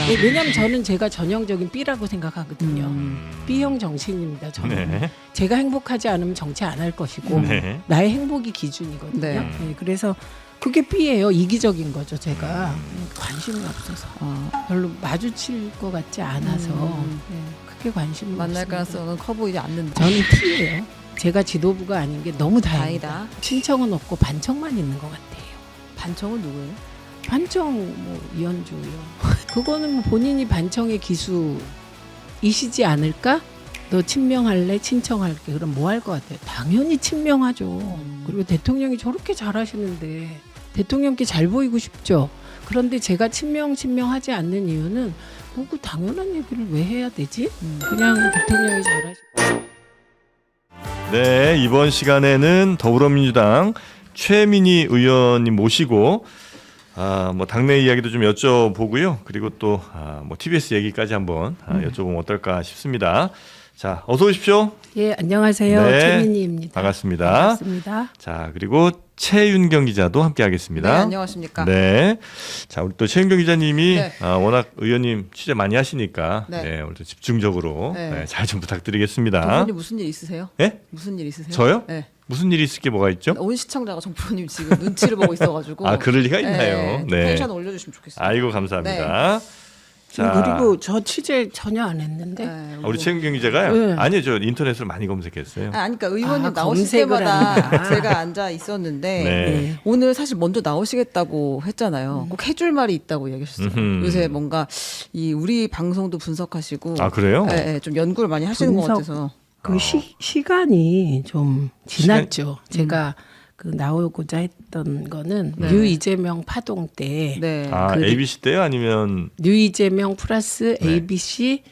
예, 왜냐하면 저는 제가 전형적인 B라고 생각하거든요. B형 정치인입니다. 저는 네. 제가 행복하지 않으면 정치 안 할 것이고 네. 나의 행복이 기준이거든요. 네. 예, 그래서 그게 B예요. 이기적인 거죠. 제가 관심이 없어서 별로 마주칠 것 같지 않아서 크게 관심이 만날 없습니다. 가능성은 커 보이지 않는다. 저는 T예요. 제가 지도부가 아닌 게 너무 다행이다. 다행이다. 친척은 없고 반청만 있는 것 같아요. 반청은 누구예요? 반청 뭐 이현주요. 그거는 뭐 본인이 반청의 기수이시지 않을까? 너 친명할래? 친청할게. 그럼 뭐 할 것 같아요? 당연히 친명하죠. 그리고 대통령이 저렇게 잘하시는데 대통령께 잘 보이고 싶죠. 그런데 제가 친명하지 않는 이유는 뭐그 당연한 얘기를 왜 해야 되지? 그냥 대통령이 잘하시고. 네, 이번 시간에는 더불어민주당 최민희 의원님 모시고 뭐 당내 이야기도 좀 여쭤보고요. 그리고 또 뭐 TBS 얘기까지 한번 여쭤보면 어떨까 싶습니다. 자, 어서 오십시오. 예, 안녕하세요. 네, 최민희입니다. 반갑습니다. 반갑습니다. 자, 그리고 최윤경 기자도 함께하겠습니다. 네, 안녕하십니까. 네. 자, 우리 또 최윤경 기자님이 네. 워낙 의원님 취재 많이 하시니까 네. 오늘 또 집중적으로 네. 잘 좀 두 부탁드리겠습니다. 분이 무슨 일 있으세요? 예? 무슨 일 있으세요? 저요? 네. 무슨 일이 있을 게 뭐가 있죠? 온 시청자가 정프로님 지금 눈치를 보고 있어가지고. 그럴 리가 있나요? 네. 텐션 올려주시면 좋겠습니다. 아이고 감사합니다. 그리고 저 취재 전혀 안 했는데 네, 우리 최윤경 기자가요? 네. 아니요, 저 인터넷으로 많이 검색했어요. 그러니까 의원님 아, 나오실 검색을 때마다 하는구나. 제가 앉아 있었는데 네. 오늘 사실 먼저 나오시겠다고 했잖아요. 꼭 해줄 말이 있다고 얘기하셨어요. 음흠. 요새 뭔가 이 우리 방송도 분석하시고, 그래요? 네, 좀 연구를 많이 하시는 것 분석. 같아서. 그 시간이 좀 지났죠. 제가 그 나오고자 했던 거는 네. 뉴 이재명 파동 때 네. ABC 때요? 아니면 뉴 이재명 플러스 네. ABC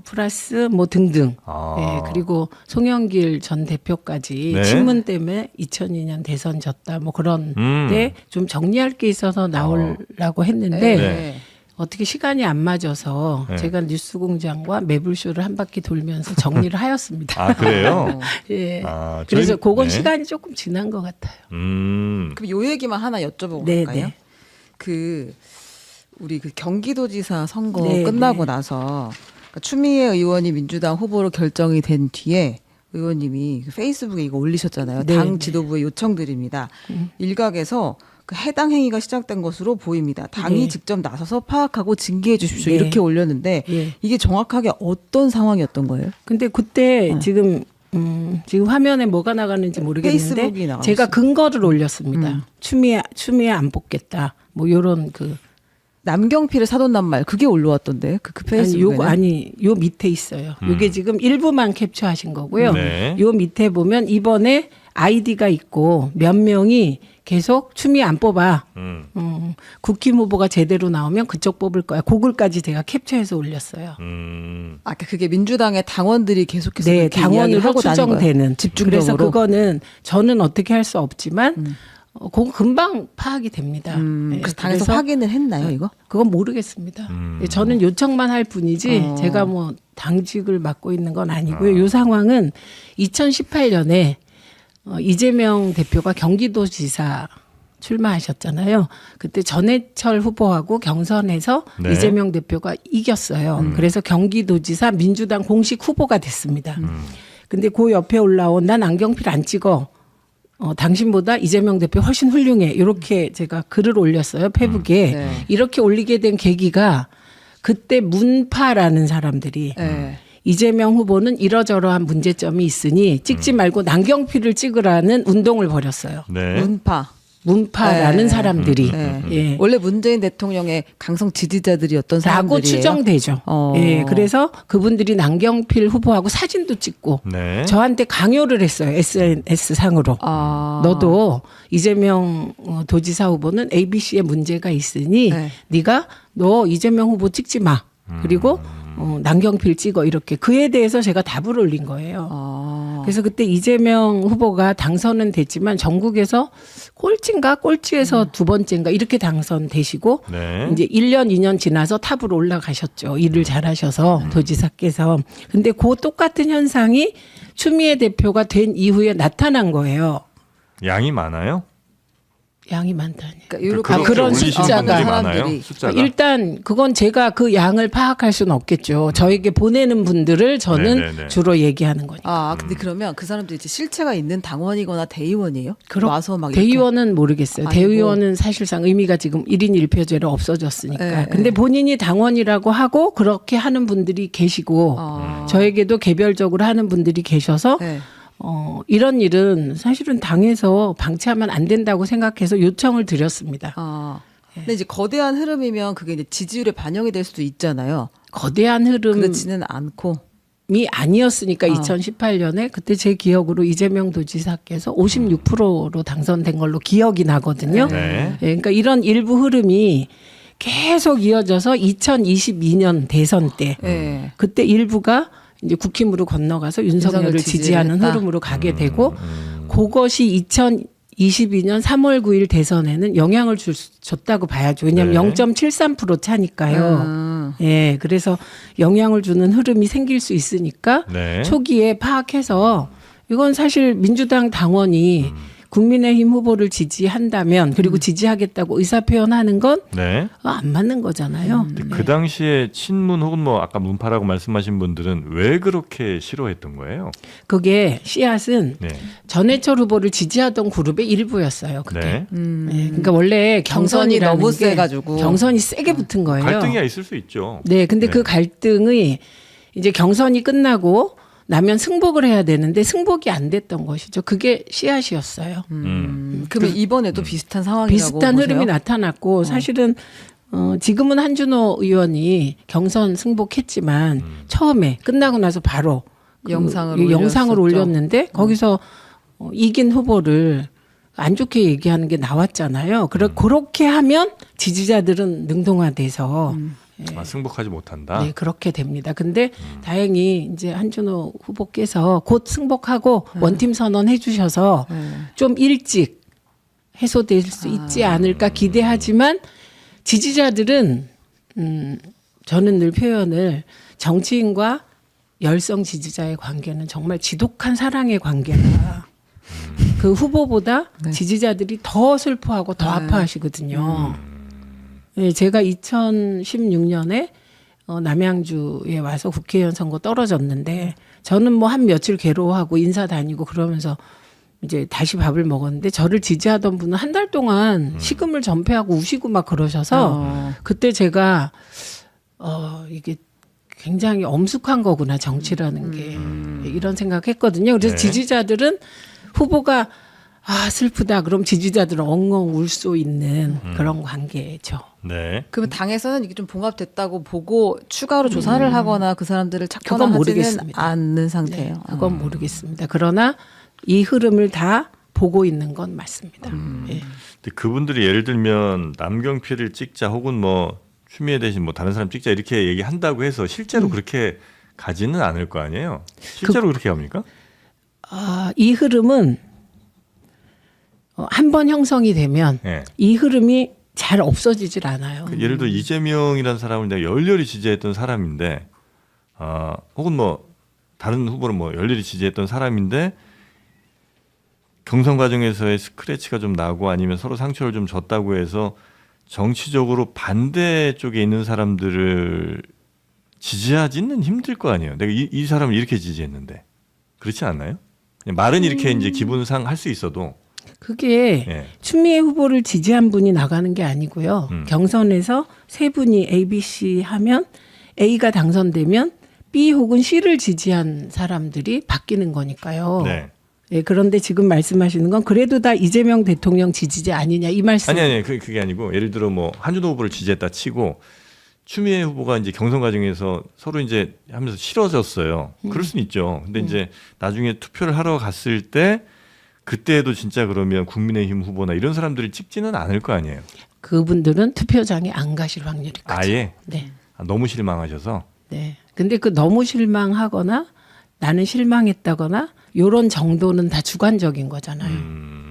플러스 뭐 등등. 네, 그리고 송영길 전 대표까지 네. 친문 때문에 2002년 대선 졌다 뭐 그런 때 좀 정리할 게 있어서 나오려고 했는데 네. 어떻게 시간이 안 맞아서 네. 제가 뉴스공장과 매불쇼를 한 바퀴 돌면서 정리를 하였습니다. 그래요? 예. 저희- 그래서 그건 네. 시간이 조금 지난 것 같아요. 그럼 요 얘기만 하나 여쭤보고 네, 갈까요? 네. 그 우리 그 경기도지사 선거 네, 끝나고 네. 나서 그러니까 추미애 의원이 민주당 후보로 결정이 된 뒤에 의원님이 그 페이스북에 이거 올리셨잖아요. 네, 당 네. 지도부에 요청드립니다. 일각에서 그 해당 행위가 시작된 것으로 보입니다. 당이 네. 직접 나서서 파악하고 징계해 주십시오. 네. 이렇게 올렸는데 예. 이게 정확하게 어떤 상황이었던 거예요? 근데 그때 지금 화면에 뭐가 나가는지 모르겠는데 페이스북이 나가고 제가 있어요. 근거를 올렸습니다. 추미애 안 뽑겠다. 뭐 요런 그 남경필의 사돈난 말 그게 올라왔던데 그 페이스북에 요 밑에 있어요. 요게 지금 일부만 캡처하신 거고요. 네. 요 밑에 보면 이번에 아이디가 있고 몇 명이 계속 추미애 안 뽑아. 국힘 후보가 제대로 나오면 그쪽 뽑을 거야. 그걸까지 제가 캡처해서 올렸어요. 그게 민주당의 당원들이 계속해서 네, 그렇게 당원으로 이야기하고 다닌 거예요. 추정되는. 집중적으로. 그래서 그거는 저는 어떻게 할 수 없지만 그거 금방 파악이 됩니다. 네, 그래서 당에서 확인을 했나요, 이거? 그건 모르겠습니다. 저는 요청만 할 뿐이지 제가 뭐 당직을 맡고 있는 건 아니고요. 이 상황은 2018년에 이재명 대표가 경기도지사 출마하셨잖아요. 그때 전해철 후보하고 경선에서 네. 이재명 대표가 이겼어요. 그래서 경기도지사 민주당 공식 후보가 됐습니다. 근데 그 옆에 올라온 난 안경필 안 찍어. 당신보다 이재명 대표 훨씬 훌륭해. 이렇게 제가 글을 올렸어요. 페북에. 네. 이렇게 올리게 된 계기가 그때 문파라는 사람들이 네. 이재명 후보는 이러저러한 문제점이 있으니 찍지 말고 남경필을 찍으라는 운동을 벌였어요. 네. 문파라는 네. 사람들이. 네. 예. 원래 문재인 대통령의 강성 지지자들이었던 라고 사람들이에요. 추정되죠. 예, 그래서 그분들이 남경필 후보하고 사진도 찍고 네. 저한테 강요를 했어요. SNS 상으로. 너도 이재명 도지사 후보는 ABC에 문제가 있으니 네. 네가 너 이재명 후보 찍지 마. 그리고 남경필 찍어 이렇게 그에 대해서 제가 답을 올린 거예요. 그래서 그때 이재명 후보가 당선은 됐지만 전국에서 꼴찌인가 꼴찌에서 두 번째인가 이렇게 당선되시고 네. 이제 1년 2년 지나서 탑으로 올라가셨죠. 일을 잘하셔서 도지사께서. 근데 그 똑같은 현상이 추미애 대표가 된 이후에 나타난 거예요. 양이 많아요? 양이 많다니. 그러니까 이렇게 그렇게 그런 올리시는 숫자가 분들이 많아요. 사람들이 숫자가. 일단 그건 제가 그 양을 파악할 수는 없겠죠. 저에게 보내는 분들을 저는 네네네. 주로 얘기하는 거니까. 아 근데 그러면 그 사람들이 이제 실체가 있는 당원이거나 대의원이에요? 그럼 와서 막 이렇게. 대의원은 모르겠어요. 아니고. 대의원은 사실상 의미가 지금 1인 1표제로 없어졌으니까. 네, 근데 네. 본인이 당원이라고 하고 그렇게 하는 분들이 계시고 저에게도 개별적으로 하는 분들이 계셔서 네. 이런 일은 사실은 당에서 방치하면 안 된다고 생각해서 요청을 드렸습니다. 근데 이제 거대한 흐름이면 그게 이제 지지율에 반영이 될 수도 있잖아요. 거대한 흐름이 그렇지는 않고. 아니었으니까 2018년에 그때 제 기억으로 이재명 도지사께서 56%로 당선된 걸로 기억이 나거든요. 네. 예, 그러니까 이런 일부 흐름이 계속 이어져서 2022년 대선 때 네. 그때 일부가 이제 국힘으로 건너가서 윤석열을 윤석열 지지하는 지지를 했다. 흐름으로 가게 되고 그것이 2022년 3월 9일 대선에는 영향을 줬다고 봐야죠. 왜냐하면 네. 0.73% 차니까요. 예, 그래서 영향을 주는 흐름이 생길 수 있으니까 네. 초기에 파악해서 이건 사실 민주당 당원이 국민의힘 후보를 지지한다면 그리고 지지하겠다고 의사표현하는 건 네. 안 맞는 거잖아요. 근데 네. 그 당시에 친문 혹은 뭐 아까 문파라고 말씀하신 분들은 왜 그렇게 싫어했던 거예요? 그게 씨앗은 네. 전해철 후보를 지지하던 그룹의 일부였어요. 그게. 네. 네, 그러니까 원래 경선이 경선이라는 너무 게 세가지고. 경선이 세게 붙은 거예요. 갈등이 있을 수 있죠. 네, 근데 네. 그 갈등이 이제 경선이 끝나고 나면 승복을 해야 되는데 승복이 안 됐던 것이죠. 그게 씨앗이었어요. 그러면 이번에도 비슷한 상황이라고 비슷한 보세요? 흐름이 나타났고 사실은 지금은 한준호 의원이 경선 승복했지만 처음에 끝나고 나서 바로 영상을 영상을 올렸었죠. 올렸는데 거기서 이긴 후보를 안 좋게 얘기하는 게 나왔잖아요. 그렇게 하면 지지자들은 능동화돼서 승복하지 못한다. 네, 그렇게 됩니다. 근데 다행히 이제 한준호 후보께서 곧 승복하고 원팀 선언해 주셔서 좀 일찍 해소될 수 있지 않을까 기대하지만 지지자들은 저는 늘 표현을 정치인과 열성 지지자의 관계는 정말 지독한 사랑의 관계다. 그 후보보다 지지자들이 더 슬퍼하고 더 아파하시거든요. 네, 제가 2016년에 남양주에 와서 국회의원 선거 떨어졌는데 저는 뭐 한 며칠 괴로워하고 인사 다니고 그러면서 이제 다시 밥을 먹었는데 저를 지지하던 분은 한 달 동안 식음을 전폐하고 우시고 막 그러셔서 그때 제가 이게 굉장히 엄숙한 거구나 정치라는 게 이런 생각했거든요. 그래서 네. 지지자들은 후보가 슬프다. 그럼 지지자들은 엉엉 울 수 있는 그런 관계죠. 네. 그러면 당에서는 이게 좀 봉합됐다고 보고 추가로 조사를 하거나 그 사람들을 찾거나 그건 하지는 모르겠습니다. 않는 상태예요. 그건 모르겠습니다. 그러나 이 흐름을 다 보고 있는 건 맞습니다. 예. 근데 그분들이 예를 들면 남경필을 찍자 혹은 뭐 추미애 대신 뭐 다른 사람 찍자 이렇게 얘기한다고 해서 실제로 그렇게 가지는 않을 거 아니에요. 실제로 그렇게 합니까? 이 흐름은 한 번 형성이 되면 네. 이 흐름이 잘 없어지질 않아요. 예를 들어 이재명이라는 사람을 내가 열렬히 지지했던 사람인데, 혹은 뭐 다른 후보를 뭐 열렬히 지지했던 사람인데 경선 과정에서의 스크래치가 좀 나고 아니면 서로 상처를 좀 줬다고 해서 정치적으로 반대 쪽에 있는 사람들을 지지하지는 힘들 거 아니에요. 내가 이 사람을 이렇게 지지했는데 그렇지 않나요? 그냥 말은 이렇게 이제 기분상 할 수 있어도. 그게 예. 추미애 후보를 지지한 분이 나가는 게 아니고요. 경선에서 세 분이 A, B, C 하면 A가 당선되면 B 혹은 C를 지지한 사람들이 바뀌는 거니까요. 네. 예, 그런데 지금 말씀하시는 건 그래도 다 이재명 대통령 지지자 아니냐 이 말씀. 아니 그게 아니고 예를 들어 뭐 한준호 후보를 지지했다 치고 추미애 후보가 이제 경선 과정에서 서로 이제 하면서 싫어졌어요. 그럴 수는 있죠. 근데 이제 나중에 투표를 하러 갔을 때 그때도 진짜 그러면 국민의힘 후보나 이런 사람들이 찍지는 않을 거 아니에요. 그분들은 투표장에 안 가실 확률이 크죠. 아예 네. 너무 실망하셔서. 네. 근데 그 너무 실망하거나 나는 실망했다거나 요런 정도는 다 주관적인 거잖아요.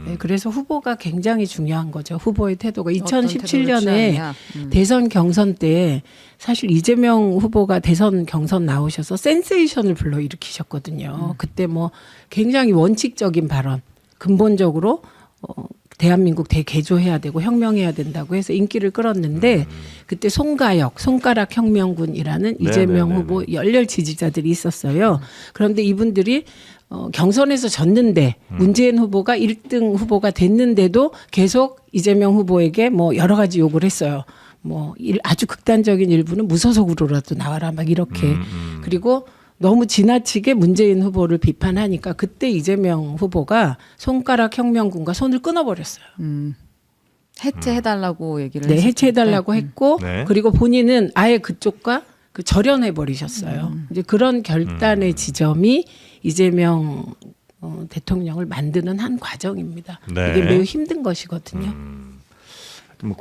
네, 그래서 후보가 굉장히 중요한 거죠. 후보의 태도가 어떤 태도를 2017년에 취하느냐. 대선 경선 때 사실 이재명 후보가 대선 경선 나오셔서 센세이션을 불러일으키셨거든요. 그때 뭐 굉장히 원칙적인 발언, 근본적으로 대한민국 대개조해야 되고 혁명해야 된다고 해서 인기를 끌었는데 그때 송가혁, 손가락 혁명군이라는 이재명 네네네네. 후보 열렬 지지자들이 있었어요. 그런데 이분들이 경선에서 졌는데 문재인 후보가 1등 후보가 됐는데도 계속 이재명 후보에게 뭐 여러 가지 욕을 했어요. 뭐 아주 극단적인 일부는 무소속으로라도 나와라 막 이렇게. 그리고 너무 지나치게 문재인 후보를 비판하니까 그때 이재명 후보가 손가락 혁명군과 손을 끊어버렸어요. 해체해달라고 얘기를 네, 했었죠. 해체해달라고 네. 했고 네. 그리고 본인은 아예 그쪽과 절연해 버리셨어요. 이제 그런 결단의 지점이 이재명 대통령을 만드는 한 과정입니다. 네. 이게 매우 힘든 것이거든요.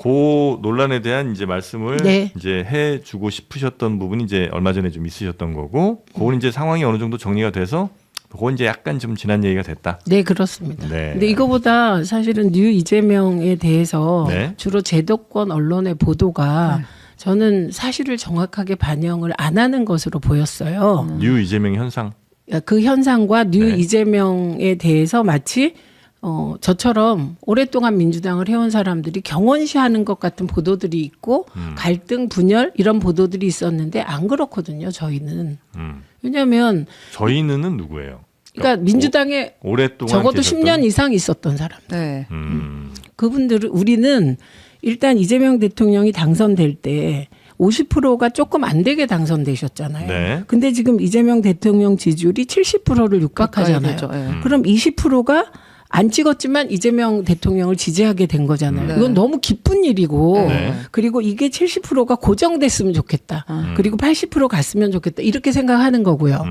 그 논란에 대한 이제 말씀을 네. 이제 해주고 싶으셨던 부분이 이제 얼마 전에 좀 있으셨던 거고, 그건 이제 상황이 어느 정도 정리가 돼서, 그건 이제 약간 좀 지난 얘기가 됐다. 네, 그렇습니다. 네. 근데 이거보다 사실은 뉴 이재명에 대해서 네. 주로 제도권 언론의 보도가 저는 사실을 정확하게 반영을 안 하는 것으로 보였어요. 뉴 이재명 현상. 그 현상과 뉴 네. 이재명에 대해서 마치 저처럼 오랫동안 민주당을 해온 사람들이 경원시하는 것 같은 보도들이 있고 갈등, 분열 이런 보도들이 있었는데 안 그렇거든요. 저희는. 왜냐하면 저희는 누구예요? 그러니까 민주당에 오랫동안 적어도 계셨던? 10년 이상 있었던 사람. 네. 그분들은 우리는 일단 이재명 대통령이 당선될 때 50%가 조금 안 되게 당선되셨잖아요. 네. 근데 지금 이재명 대통령 지지율이 70%를 육박하잖아요. 가까이 되죠. 예. 그럼 20%가 안 찍었지만 이재명 대통령을 지지하게 된 거잖아요. 네. 이건 너무 기쁜 일이고 네. 그리고 이게 70%가 고정됐으면 좋겠다. 그리고 80% 갔으면 좋겠다. 이렇게 생각하는 거고요.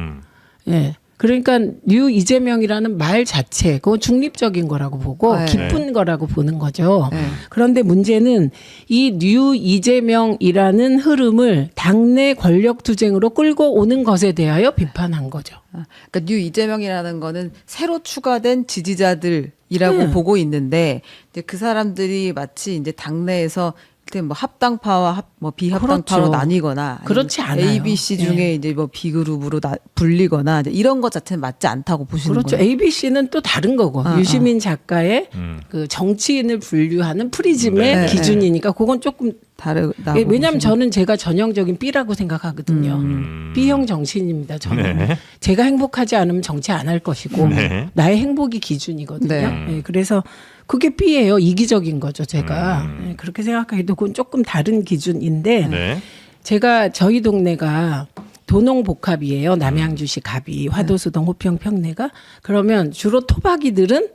예. 그러니까 뉴 이재명이라는 말 자체 그건 중립적인 거라고 보고 네. 기쁜 거라고 보는 거죠. 네. 그런데 문제는 이 뉴 이재명이라는 흐름을 당내 권력 투쟁으로 끌고 오는 것에 대하여 비판한 거죠. 그러니까 뉴 이재명이라는 거는 새로 추가된 지지자들이라고 네. 보고 있는데 이제 그 사람들이 마치 이제 당내에서 일단 뭐 합당파와 뭐 비합당파로 그렇죠. 나뉘거나 아니면 그렇지 않아요. A, B, C 중에 네. 이제 뭐 B그룹으로 불리거나 이제 이런 것 자체는 맞지 않다고 보시는 그렇죠. 거예요. ABC는 또 다른 거고 유시민 작가의 그 정치인을 분류하는 프리즘의 네. 기준이니까 그건 조금 다르다고. 왜냐하면 보시는 저는 제가 전형적인 B라고 생각하거든요. B형 정치인입니다. 저는 네. 제가 행복하지 않으면 정치 안 할 것이고 네. 나의 행복이 기준이거든요. 네. 네, 그래서 그게 B예요. 이기적인 거죠. 제가 네, 그렇게 생각하기도 그건 조금 다른 기준인데 네. 제가 저희 동네가 도농복합이에요. 남양주시 갑이 화도수동 호평 평내가 그러면 주로 토박이들은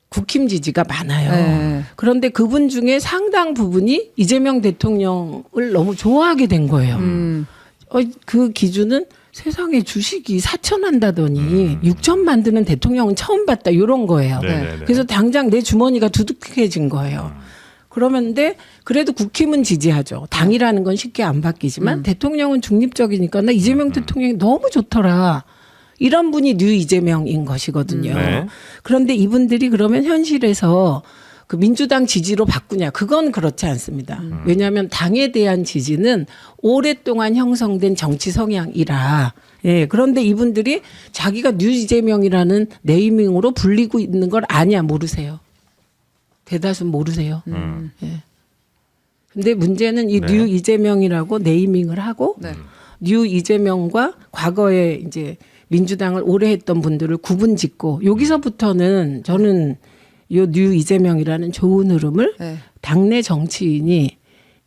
국힘 지지가 많아요. 네. 그런데 그분 중에 상당 부분이 이재명 대통령을 너무 좋아하게 된 거예요. 그 기준은 세상에 주식이 4천 한다더니 6천 만드는 대통령은 처음 봤다 이런 거예요. 네네네. 그래서 당장 내 주머니가 두둑해진 거예요. 그러면데 그래도 국힘은 지지하죠. 당이라는 건 쉽게 안 바뀌지만 대통령은 중립적이니까 나 이재명 대통령이 너무 좋더라. 이런 분이 뉴 이재명인 것이거든요. 네. 그런데 이분들이 그러면 현실에서 그 민주당 지지로 바꾸냐? 그건 그렇지 않습니다. 왜냐하면 당에 대한 지지는 오랫동안 형성된 정치 성향이라. 예. 그런데 이분들이 자기가 뉴 이재명이라는 네이밍으로 불리고 있는 걸 아냐 모르세요. 대다수는 모르세요. 예. 근데 문제는 이 네. 뉴 이재명이라고 네이밍을 하고 네. 뉴 이재명과 과거에 이제 민주당을 오래 했던 분들을 구분짓고 여기서부터는 저는 요 뉴 이재명이라는 좋은 흐름을 네. 당내 정치인이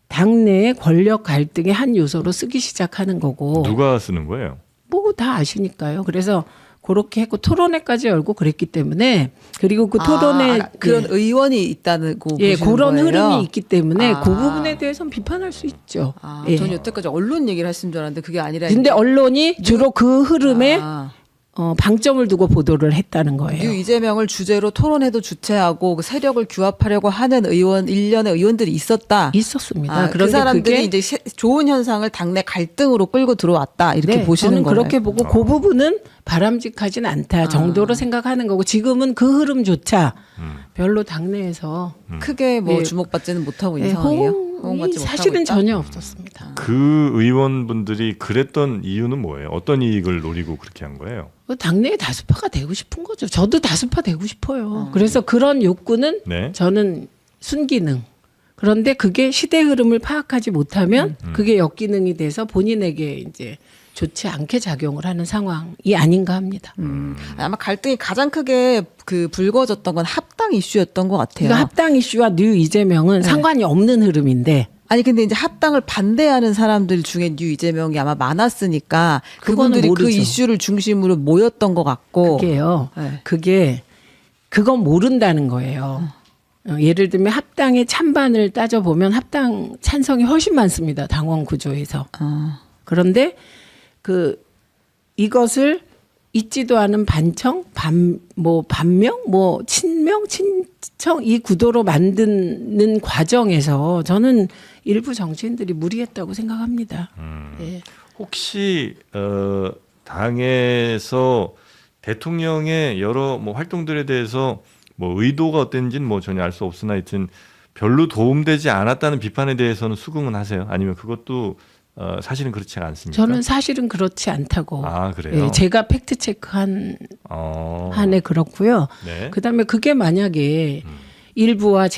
당내의 권력 갈등의 한 요소로 쓰기 시작하는 거고 누가 쓰는 거예요? 뭐 다 아시니까요. 그래서 그렇게 했고 토론회까지 열고 그랬기 때문에 그리고 그 토론회 그런 의원이 있다고 예, 보시는 그런 거예요? 흐름이 있기 때문에 아. 그 부분에 대해서는 비판할 수 있죠. 예. 저는 여태까지 언론 얘기를 하신 줄 알았는데 그게 아니라 근데 언론이 주로 그 흐름에 아, 방점을 두고 보도를 했다는 거예요. 뉴 이재명을 주제로 토론회도 주최하고 그 세력을 규합하려고 하는 일련의 의원들이 있었다. 있었습니다. 그 그런데 사람들이 그게 이제 좋은 현상을 당내 갈등으로 끌고 들어왔다 이렇게 네, 보시는 저는 거예요. 그렇게 보고 그 부분은 바람직하진 않다 정도로 생각하는 거고 지금은 그 흐름조차 별로 당내에서 크게 뭐 예. 주목받지는 못하고 있는 예, 상황이에요. 호응받지 못하고 사실은 있다? 전혀 없었습니다. 그 의원분들이 그랬던 이유는 뭐예요? 어떤 이익을 노리고 그렇게 한 거예요? 당내에 다수파가 되고 싶은 거죠. 저도 다수파 되고 싶어요. 그래서 그런 욕구는 네. 저는 순기능. 그런데 그게 시대 흐름을 파악하지 못하면 그게 역기능이 돼서 본인에게 이제 좋지 않게 작용을 하는 상황이 아닌가 합니다. 아마 갈등이 가장 크게 그 불거졌던 건 합당 이슈였던 것 같아요. 그러니까 합당 이슈와 뉴 이재명은 상관이 없는 흐름인데 아니 근데 이제 합당을 반대하는 사람들 중에 뉴 이재명이 아마 많았으니까 그거는 그분들이 그 모르죠. 이슈를 중심으로 모였던 것 같고 그게요. 네. 그건 모른다는 거예요. 예를 들면 합당의 찬반을 따져보면 합당 찬성이 훨씬 많습니다. 당원 구조에서. 그런데 이것을 있지도 않은 반청, 반명, 친명, 친청 이 구도로 만드는 과정에서 저는 일부 정치인들이 무리했다고 생각합니다. 예. 혹시 당에서 대통령의 여러 활동들에 대해서 의도가 어땠는지는 전혀 알 수 없으나 하여튼 별로 도움되지 않았다는 비판에 대해서는 수긍은 하세요? 아니면 그것도 사실은 그렇지 않습니까? 저는 사실은 그렇지 않다고. 아, 그래요? 예, 제가 팩트 체크한 한에 그렇고요. 네. 그다음에 그게 만약에 일부와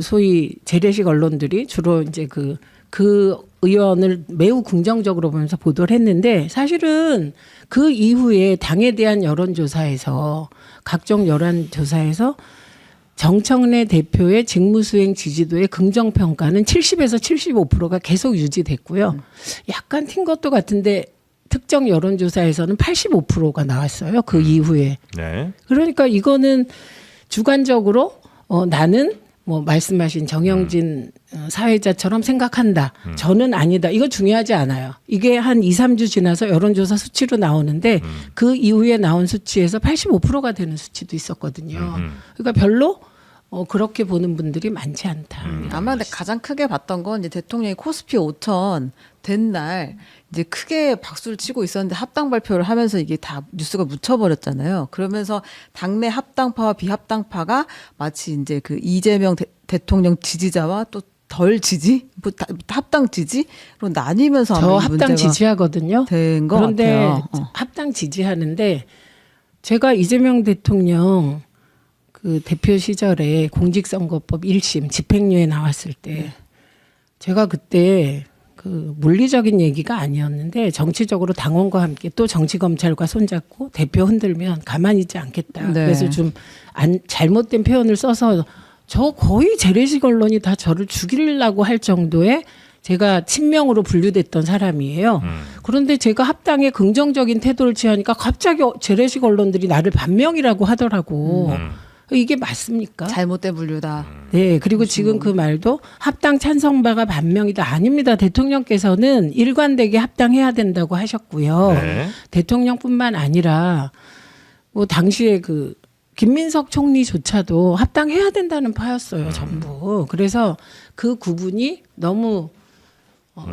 소위 재래식 언론들이 주로 이제 그 의원을 매우 긍정적으로 보면서 보도를 했는데 사실은 그 이후에 당에 대한 여론조사에서 각종 여론조사에서 정청래 대표의 직무수행 지지도의 긍정평가는 70에서 75%가 계속 유지됐고요. 약간 튄 것도 같은데 특정 여론조사에서는 85%가 나왔어요. 그 이후에. 네. 그러니까 이거는 주관적으로 나는 말씀하신 정영진 사회자처럼 생각한다. 저는 아니다. 이거 중요하지 않아요. 이게 한 2, 3주 지나서 여론조사 수치로 나오는데 그 이후에 나온 수치에서 85%가 되는 수치도 있었거든요. 그러니까 별로 그렇게 보는 분들이 많지 않다. 아마 근데 가장 크게 봤던 건 이제 대통령이 코스피 5천 된 날 이제 크게 박수를 치고 있었는데 합당 발표를 하면서 이게 다 뉴스가 묻혀버렸잖아요. 그러면서 당내 합당파와 비합당파가 마치 이제 그 이재명 대통령 지지자와 또 덜 지지, 합당 지지로 나뉘면서 저 아마 이 합당 문제가 지지하거든요. 된 것 그런데 같아요. 합당 지지하는데 제가 이재명 대통령 그 대표 시절에 공직선거법 1심 집행유예 나왔을 때 제가 그때 그 물리적인 얘기가 아니었는데 정치적으로 당원과 함께 또 정치검찰과 손잡고 대표 흔들면 가만히 있지 않겠다. 네. 그래서 좀 잘못된 표현을 써서 저 거의 재래식 언론이 다 저를 죽이려고 할 정도의 제가 친명으로 분류됐던 사람이에요. 그런데 제가 합당에 긍정적인 태도를 취하니까 갑자기 재래식 언론들이 나를 반명이라고 하더라고. 이게 맞습니까? 잘못된 분류다. 네. 그리고 지금 그 말도 합당 찬성바가 반명이다. 아닙니다. 대통령께서는 일관되게 합당해야 된다고 하셨고요. 네. 대통령뿐만 아니라 당시에 김민석 총리조차도 합당해야 된다는 파였어요. 전부. 그래서 그 구분이 너무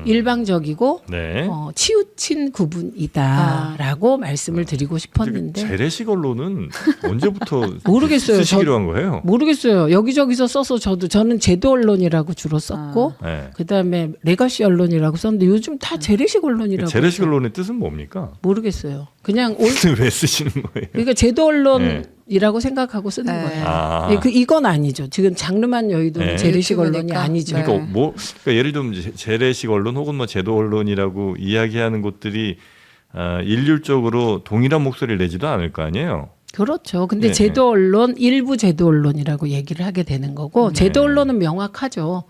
일방적이고 네. 치우친 구분이다라고 말씀을 드리고 싶었는데 재래식 언론은 언제부터 모르겠어요. 쓰시기로 한 거예요? 모르겠어요. 여기저기서 써서 저는 제도 언론이라고 주로 썼고 네. 그다음에 레거시 언론이라고 썼는데 요즘 다 재래식 언론이라고 재래식 해서 언론의 뜻은 뭡니까? 모르겠어요. 그냥 왜 쓰시는 거예요? 그러니까 제도 언론이라고 생각하고 쓰는 네. 거예요. 아. 네, 이건 아니죠. 지금 장르만 여의도는 네. 재래식 언론이 유튜브니까. 아니죠. 네. 그러니까 그러니까 예를 들면 재래식 언론 혹은 제도 언론이라고 이야기하는 곳들이 일률적으로 동일한 목소리를 내지도 않을 거 아니에요. 그렇죠. 근데 네. 제도 언론 일부 제도 언론이라고 얘기를 하게 되는 거고 제도 언론은 명확하죠.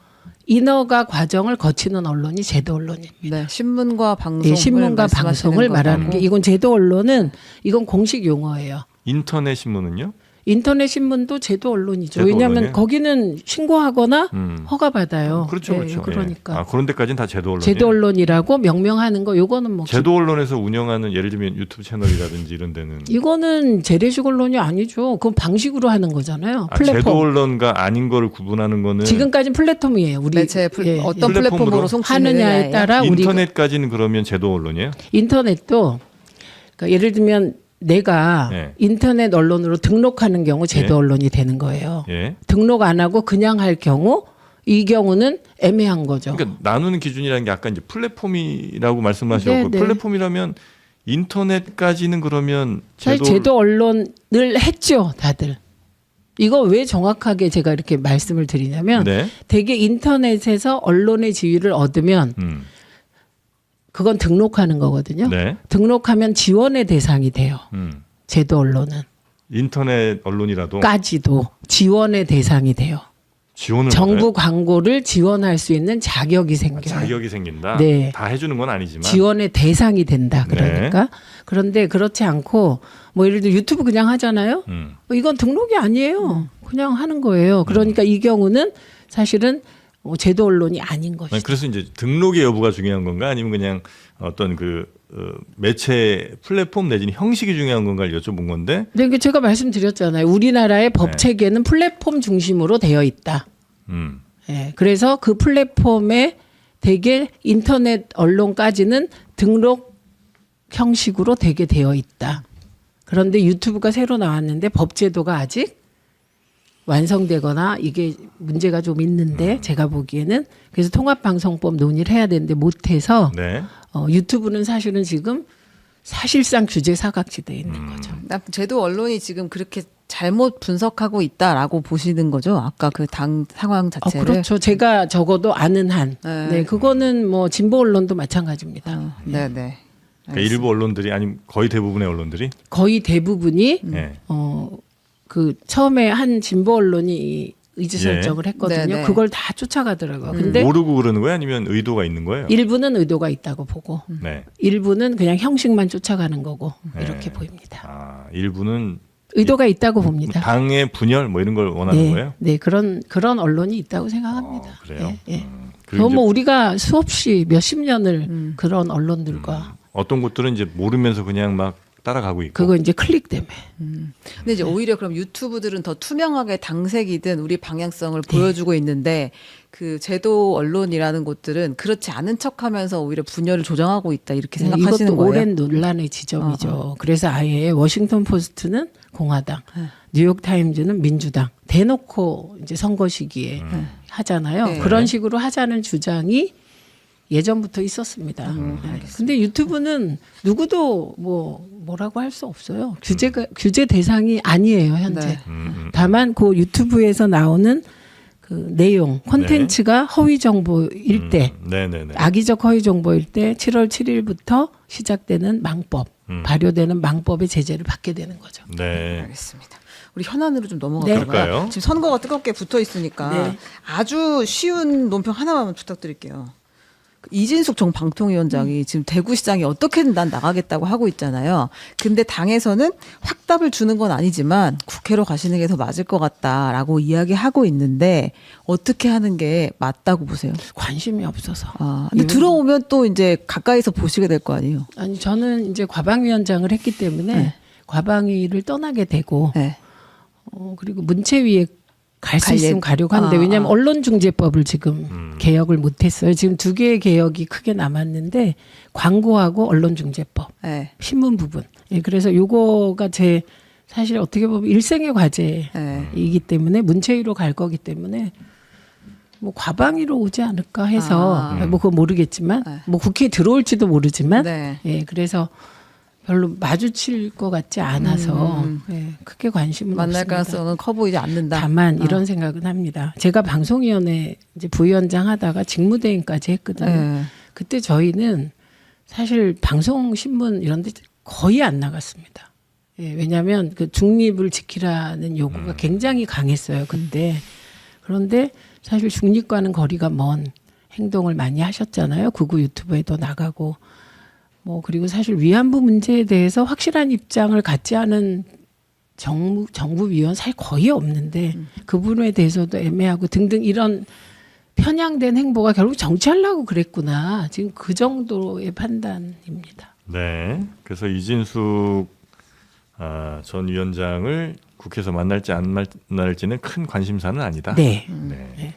인허가 과정을 거치는 언론이 제도 언론입니다. 네, 신문과 방송을 예, 신문과 말씀하시는 방송을 말하는 게 거고. 이건 제도 언론은 이건 공식 용어예요. 인터넷 신문은요? 인터넷 신문도 제도 언론이죠. 제도 왜냐하면 언론이에요? 거기는 신고하거나 허가 받아요. 그렇죠, 예, 그렇죠. 그러니까 예. 그런 데까지는 다 제도 언론이에요. 제도 언론이라고 명명하는 거 요거는 뭐 제도 언론에서 운영하는 예를 들면 유튜브 채널이라든지 이런 데는 이거는 재래식 언론이 아니죠. 그건 방식으로 하는 거잖아요. 플랫폼. 제도 언론과 아닌 거를 구분하는 거는 지금까지는 플랫폼이에요. 우리 매체 어떤 플랫폼으로 플랫폼으로 송출하느냐에 하느냐에 따라 우리가 인터넷까지는 그러면 제도 언론이에요? 인터넷도 그러니까 예를 들면 내가 네. 인터넷 언론으로 등록하는 경우 제도 예. 언론이 되는 거예요. 예. 등록 안 하고 그냥 할 경우 이 경우는 애매한 거죠. 그러니까 나누는 기준이라는 게 아까 이제 플랫폼이라고 말씀하셨고 네, 네. 플랫폼이라면 인터넷까지는 그러면 사실 제도 언론을 했죠, 다들. 이거 왜 정확하게 제가 이렇게 말씀을 드리냐면 네. 되게 인터넷에서 언론의 지위를 얻으면 그건 등록하는 거거든요. 네. 등록하면 지원의 대상이 돼요. 제도 언론은. 인터넷 언론이라도 까지도 지원의 대상이 돼요. 지원을 정부 받아요? 광고를 지원할 수 있는 자격이 생겨요. 자격이 생긴다. 네. 다 해주는 건 아니지만. 지원의 대상이 된다. 그러니까. 네. 그런데 그렇지 않고 뭐 예를 들어 유튜브 그냥 하잖아요. 이건 등록이 아니에요. 그냥 하는 거예요. 그러니까 이 경우는 사실은 제도 언론이 아닌 것이죠. 그래서 이제 등록의 여부가 중요한 건가 아니면 그냥 어떤 그 매체 플랫폼 내지는 형식이 중요한 건가를 여쭤본 건데. 네, 그러니까 제가 말씀드렸잖아요. 우리나라의 법 체계는 플랫폼 중심으로 되어 있다. 예, 그래서 그 플랫폼에 되게 인터넷 언론까지는 등록 형식으로 되게 되어 있다. 그런데 유튜브가 새로 나왔는데 법 제도가 아직 완성되거나 이게 문제가 좀 있는데 제가 보기에는 그래서 통합방송법 논의를 해야 되는데 못해서 네. 유튜브는 사실은 지금 사실상 규제 사각지대에 있는 거죠. 제도 언론이 지금 그렇게 잘못 분석하고 있다라고 보시는 거죠? 아까 그 당 상황 자체를. 그렇죠. 제가 적어도 아는 한. 네. 네, 그거는 뭐 진보 언론도 마찬가지입니다. 네네. 그러니까 일부 언론들이 아니면 거의 대부분의 언론들이 거의 대부분이 네. 그 처음에 한 진보 언론이 의지 설정을 했거든요. 네네. 그걸 다 쫓아가더라고요. 근데 모르고 그러는 거예요? 아니면 의도가 있는 거예요? 일부는 의도가 있다고 보고 네. 일부는 그냥 형식만 쫓아가는 거고 이렇게 네. 보입니다. 아, 일부는 의도가 있다고 봅니다. 당의 분열 뭐 이런 걸 원하는 네, 거예요? 네 그런 언론이 있다고 생각합니다. 그래요? 예, 예. 그리고 그건 뭐 우리가 수없이 몇십 년을 그런 언론들과 어떤 곳들은 이제 모르면서 그냥 막 따라가고 있고. 그거 이제 클릭 때문에. 근데 이제 오히려 그럼 유튜브들은 더 투명하게 당색이든 우리 방향성을 보여주고 있는데 그 제도 언론이라는 곳들은 그렇지 않은 척하면서 오히려 분열을 조정하고 있다 이렇게 생각하시는 이것도 거예요? 오랜 논란의 지점이죠. 그래서 아예 워싱턴 포스트는 공화당, 뉴욕 타임즈는 민주당 대놓고 이제 선거 시기에 하잖아요. 네. 그런 식으로 하자는 주장이 예전부터 있었습니다. 근데 유튜브는 누구도 뭐라고 할 수 없어요. 규제 대상이 아니에요, 현재. 네. 다만 그 유튜브에서 나오는 그 내용, 콘텐츠가 허위 정보일 때, 네네네. 악의적 허위 정보일 때 7월 7일부터 시작되는 망법, 발효되는 망법의 제재를 받게 되는 거죠. 네. 알겠습니다. 우리 현안으로 좀 네. 넘어갈까요? 그럴까요? 지금 선거가 뜨겁게 붙어 있으니까 네. 아주 쉬운 논평 하나만 부탁드릴게요. 이진숙 전 방통위원장이 지금 대구시장이 어떻게든 난 나가겠다고 하고 있잖아요. 근데 당에서는 확답을 주는 건 아니지만 국회로 가시는 게 더 맞을 것 같다라고 이야기하고 있는데 어떻게 하는 게 맞다고 보세요? 관심이 없어서. 근데 들어오면 또 이제 가까이서 보시게 될 거 아니에요? 아니 저는 이제 과방위원장을 했기 때문에 네. 과방위를 떠나게 되고 네. 그리고 문체위에 갈 수 갈래- 있으면 가려고 하는데 왜냐하면 언론중재법을 지금 개혁을 못했어요. 지금 두 개의 개혁이 크게 남았는데 광고하고 언론중재법, 네. 신문 부분. 예, 그래서 요거가 제 사실 어떻게 보면 일생의 과제이기 때문에 문체위로 갈 거기 때문에 뭐 과방위로 오지 않을까 해서 뭐 그거 모르겠지만 네. 뭐 국회에 들어올지도 모르지만 네. 예, 그래서 별로 마주칠 것 같지 않아서 예, 크게 관심은 만날 없습니다. 가능성은 커 보이지 않는다. 다만 이런 생각은 합니다. 제가 방송위원회 이제 부위원장 하다가 직무대행까지 했거든요. 네. 그때 저희는 사실 방송 신문 이런 데 거의 안 나갔습니다. 예, 왜냐하면 그 중립을 지키라는 요구가 굉장히 강했어요 그때. 그런데 사실 중립과는 거리가 먼 행동을 많이 하셨잖아요. 극우 유튜브에도 나가고 뭐 그리고 사실 위안부 문제에 대해서 확실한 입장을 갖지 않은 정부 위원 사실 거의 없는데 그 부분에 대해서도 애매하고 등등 이런 편향된 행보가 결국 정치하려고 그랬구나. 지금 그 정도의 판단입니다. 네. 그래서 이진숙 전 위원장을 국회에서 만날지 안 만날지는 큰 관심사는 아니다. 네. 네.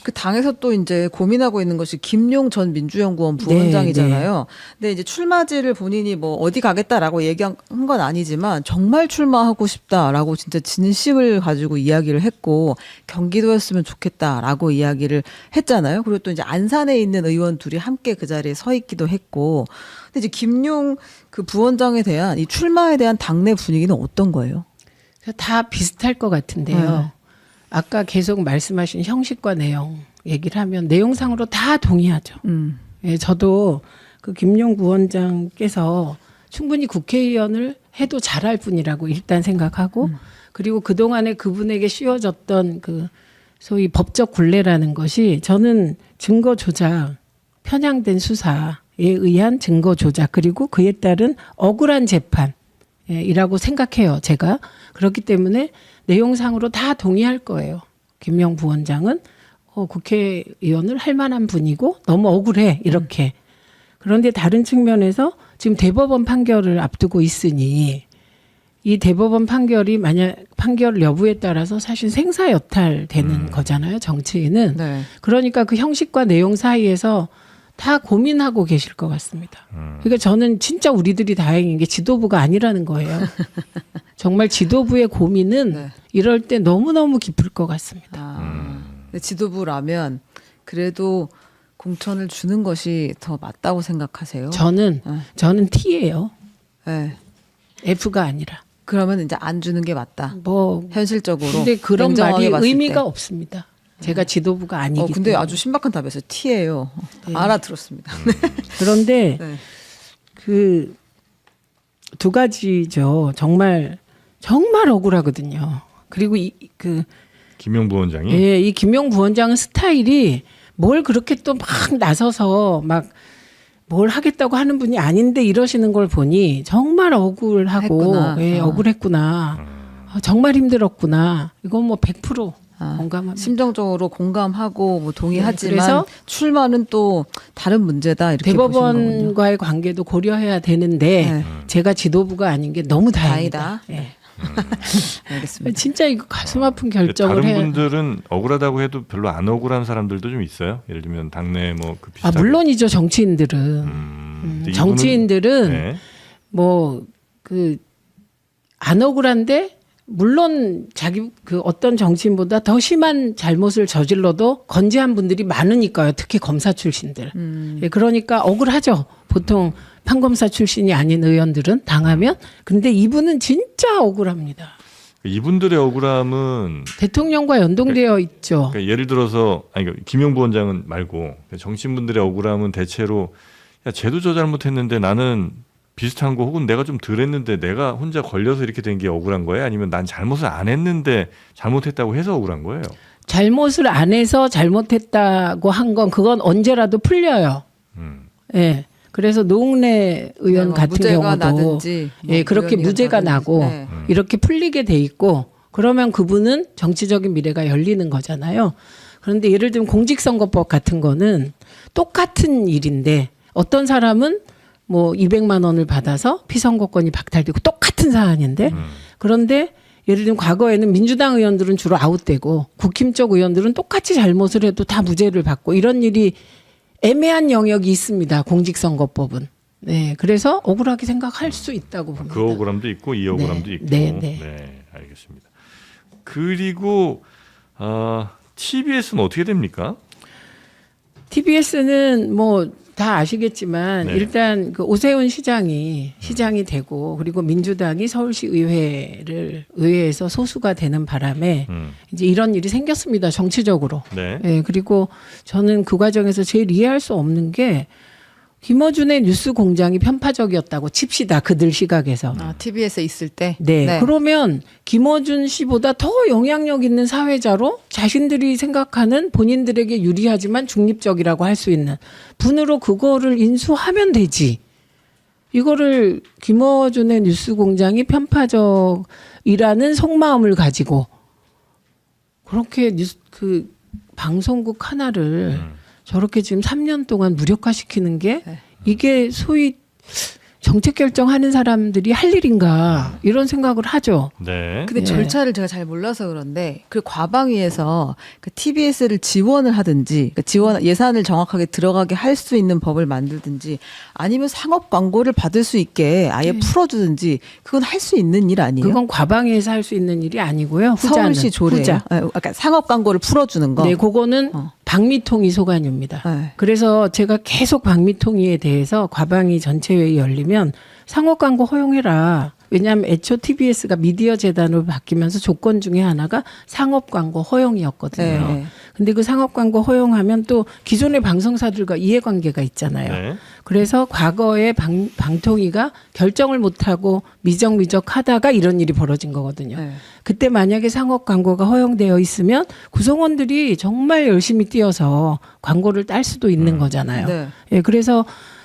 그 당에서 또 이제 고민하고 있는 것이 김용 전 민주연구원 부원장이잖아요. 근데 이제 출마지를 본인이 뭐 어디 가겠다라고 얘기한 건 아니지만 정말 출마하고 싶다라고 진짜 진심을 가지고 이야기를 했고 경기도였으면 좋겠다라고 이야기를 했잖아요. 그리고 또 이제 안산에 있는 의원 둘이 함께 그 자리에 서 있기도 했고. 근데 이제 김용 그 부원장에 대한 이 출마에 대한 당내 분위기는 어떤 거예요? 다 비슷할 것 같은데요. 아까 계속 말씀하신 형식과 내용 얘기를 하면 내용상으로 다 동의하죠. 예, 저도 그 김용 부원장께서 충분히 국회의원을 해도 잘할 분이라고 일단 생각하고 그리고 그동안에 그분에게 씌워졌던 그 소위 법적 굴레라는 것이 저는 증거 조작, 편향된 수사에 의한 증거 조작 그리고 그에 따른 억울한 재판이라고 생각해요. 제가. 그렇기 때문에 내용상으로 다 동의할 거예요. 김용 부원장은 국회의원을 할 만한 분이고 너무 억울해 이렇게. 그런데 다른 측면에서 지금 대법원 판결을 앞두고 있으니 이 대법원 판결이 만약 판결 여부에 따라서 사실 생사여탈되는 거잖아요. 정치인은. 네. 그러니까 그 형식과 내용 사이에서 다 고민하고 계실 것 같습니다. 그러니까 저는 진짜 우리들이 다행인 게 지도부가 아니라는 거예요. 정말 지도부의 고민은 네. 이럴 때 너무너무 깊을 것 같습니다. 근데 지도부라면 그래도 공천을 주는 것이 더 맞다고 생각하세요? 저는 T예요. 네. F가 아니라. 그러면 이제 안 주는 게 맞다. 뭐 현실적으로. 근데 그런 냉정하게 말이 봤을 의미가 때. 없습니다. 제가 지도부가 아니기 근데 때문에. 아주 신박한 답이었어요. T예요. 네. 알아들었습니다. 그런데 네. 그 두 가지죠. 정말 억울하거든요. 그리고 그 김용 부원장이 예, 이 김용 부원장은 스타일이 뭘 그렇게 또 막 나서서 막 뭘 하겠다고 하는 분이 아닌데 이러시는 걸 보니 정말 억울하고 했구나. 예, 억울했구나. 정말 힘들었구나. 이건 뭐 100% 공감합니다. 심정적으로 공감하고 뭐 동의하지만 그래서 출마는 또 다른 문제다 이렇게 보시는 거군요. 대법원과의 관계도 고려해야 되는데 네. 제가 지도부가 아닌 게 너무 다행이다. 다행이다. 예. 알겠습니다. 진짜 이거 가슴 아픈 결정을 다른 해야. 분들은 억울하다고 해도 별로 안 억울한 사람들도 좀 있어요. 예를 들면 당내 뭐 그 아 비슷하게. 물론이죠. 정치인들은 근데 정치인들은 네. 뭐 그 안 억울한데 물론 자기 그 어떤 정치인보다 더 심한 잘못을 저질러도 건재한 분들이 많으니까요. 특히 검사 출신들. 예, 그러니까 억울하죠. 보통 판검사 출신이 아닌 의원들은 당하면. 근데 이분은 진짜 억울합니다. 이분들의 억울함은 대통령과 연동되어 있죠. 그러니까 예를 들어서 김용 부원장은 말고 정치인분들의 억울함은 대체로 야 쟤도 잘못했는데 나는 비슷한 거 혹은 내가 좀 덜했는데 내가 혼자 걸려서 이렇게 된 게 억울한 거예요? 아니면 난 잘못을 안 했는데 잘못했다고 해서 억울한 거예요? 잘못을 안 해서 잘못했다고 한 건 그건 언제라도 풀려요. 예. 그래서 노웅래 의원 뭐 같은 무죄가 경우도 나든지 뭐 예, 그렇게 의원이 무죄가 나든지. 나고 네. 이렇게 풀리게 돼 있고 그러면 그분은 정치적인 미래가 열리는 거잖아요. 그런데 예를 들면 공직선거법 같은 거는 똑같은 일인데 어떤 사람은 뭐 200만 원을 받아서 피선거권이 박탈되고 똑같은 사안인데 그런데 예를 들면 과거에는 민주당 의원들은 주로 아웃되고 국힘 쪽 의원들은 똑같이 잘못을 해도 다 무죄를 받고 이런 일이 애매한 영역이 있습니다. 공직선거법은. 네, 그래서 억울하게 생각할 수 있다고 봅니다. 그 억울함도 있고 이 억울함도 있고. 네. 알겠습니다. 그리고 TBS는 어떻게 됩니까? TBS는 뭐 다 아시겠지만 네. 일단 그 오세훈 시장이 되고 그리고 민주당이 서울시 의회에서 소수가 되는 바람에 이제 이런 일이 생겼습니다. 정치적으로. 네. 예, 그리고 저는 그 과정에서 제일 이해할 수 없는 게 김어준의 뉴스 공장이 편파적이었다고 칩시다. 그들 시각에서. TBS에 있을 때. 네. 그러면 김어준 씨보다 더 영향력 있는 사회자로 자신들이 생각하는 본인들에게 유리하지만 중립적이라고 할 수 있는 분으로 그거를 인수하면 되지. 이거를 김어준의 뉴스 공장이 편파적이라는 속마음을 가지고 그렇게 그 방송국 하나를 저렇게 지금 3년 동안 무력화시키는 게 이게 소위 정책 결정하는 사람들이 할 일인가 이런 생각을 하죠. 네. 근데 예. 절차를 제가 잘 몰라서 그런데 그 과방위에서 그 TBS를 지원을 하든지 그 지원 예산을 정확하게 들어가게 할 수 있는 법을 만들든지 아니면 상업 광고를 받을 수 있게 아예 풀어주든지 그건 할 수 있는 일 아니에요? 그건 과방위에서 할 수 있는 일이 아니고요. 후자는. 서울시 조례. 후자. 그러니까 상업 광고를 풀어주는 거. 네, 그거는 어. 방미통위 소관입니다. 네. 그래서 제가 계속 방미통위에 대해서 과방위 전체회의 열리면 상업 광고 허용해라. 왜냐하면 애초 TBS가 미디어 재단으로 바뀌면서 조건 중에 하나가 상업 광고 허용이었거든요. 네. 근데 그 상업 광고 허용하면 또 기존의 방송사들과 이해관계가 있잖아요. 네. 그래서 과거에 방통위가 결정을 못하고 미적미적 하다가 이런 일이 벌어진 거거든요. 네. 그때 만약에 상업 광고가 허용되어 있으면 구성원들이 정말 열심히 뛰어서 광고를 딸 수도 있는 거잖아요. 네. 예, 그래서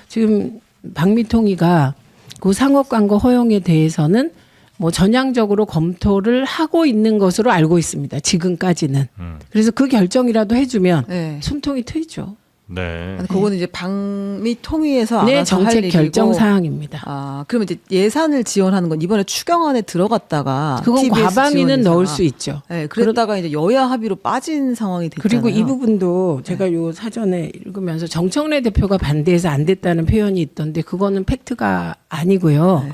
지금 방미통위가 그 상업 광고 허용에 대해서는 뭐 전향적으로 검토를 하고 있는 것으로 알고 있습니다. 지금까지는. 그래서 그 결정이라도 해주면 네. 숨통이 트이죠. 네. 그거는 이제 방미통위에서 네, 알아서 할 정책 일이고. 결정 사항입니다. 아, 그러면 이제 예산을 지원하는 건 이번에 추경안에 들어갔다가 그건 TBS 과방위는 지원 넣을 예산. 수 있죠. 네, 그랬다가 이제 여야 합의로 빠진 상황이 됐잖아요. 그리고 이 부분도 제가 요 사전에 읽으면서 정청래 대표가 반대해서 안 됐다는 표현이 있던데 그거는 팩트가 아니고요. 네.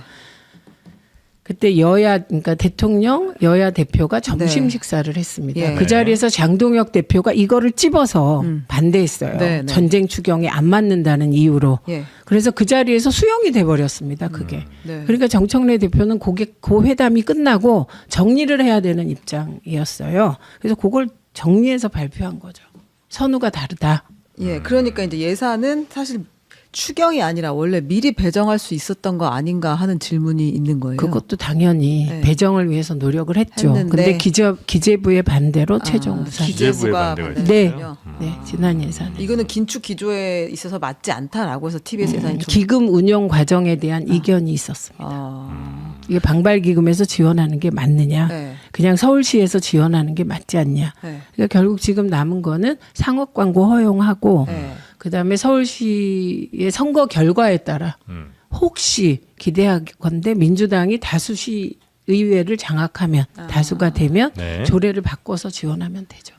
그때 그러니까 대통령, 여야 대표가 점심 식사를 했습니다. 예. 그 자리에서 장동혁 대표가 이거를 찝어서 반대했어요. 네, 네. 전쟁 추경에 안 맞는다는 이유로. 예. 그래서 그 자리에서 수용이 돼버렸습니다. 그게. 네. 그러니까 정청래 대표는 그 회담이 끝나고 정리를 해야 되는 입장이었어요. 그래서 그걸 정리해서 발표한 거죠. 선우가 다르다. 예, 그러니까 이제 예산은 사실 추경이 아니라 원래 미리 배정할 수 있었던 거 아닌가 하는 질문이 있는 거예요. 그것도 당연히 네. 배정을 위해서 노력을 했죠. 했는데. 근데 기재부의 반대로 최종 무산. 기재부의 기재부가 반대가 네. 반대했군요. 네, 지난 예산. 이거는 긴축 기조에 있어서 맞지 않다라고 해서 TBS 예산이 좀 기금 운용 과정에 대한 이견이 있었습니다. 이게 방발기금에서 지원하는 게 맞느냐, 네. 그냥 서울시에서 지원하는 게 맞지 않냐. 네. 그러니까 결국 지금 남은 거는 상업 광고 허용하고 네. 그다음에 서울시의 선거 결과에 따라 혹시 기대하건대 민주당이 다수시 의회를 장악하면 다수가 되면 네. 조례를 바꿔서 지원하면 되죠.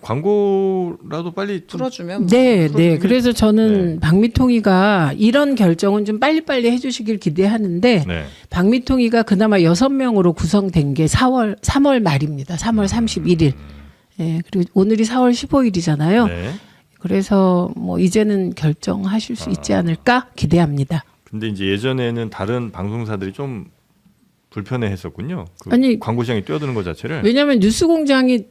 광고라도 빨리 좀 풀어주면 뭐 네, 그렇군요. 네. 그래서 저는 방미통위가 이런 결정은 좀 빨리빨리 해주시길 기대하는데 네. 방미통위가 그나마 6명으로 구성된 게 3월 말입니다. 3월 31일. 예, 그리고 오늘이 4월 15일이잖아요. 네. 그래서 뭐 이제는 결정하실 수 있지 않을까 기대합니다. 근데 이제 예전에는 다른 방송사들이 좀 불편해했었군요. 그 아니, 광고 시장에 뛰어드는 것 자체를. 왜냐하면 뉴스공장이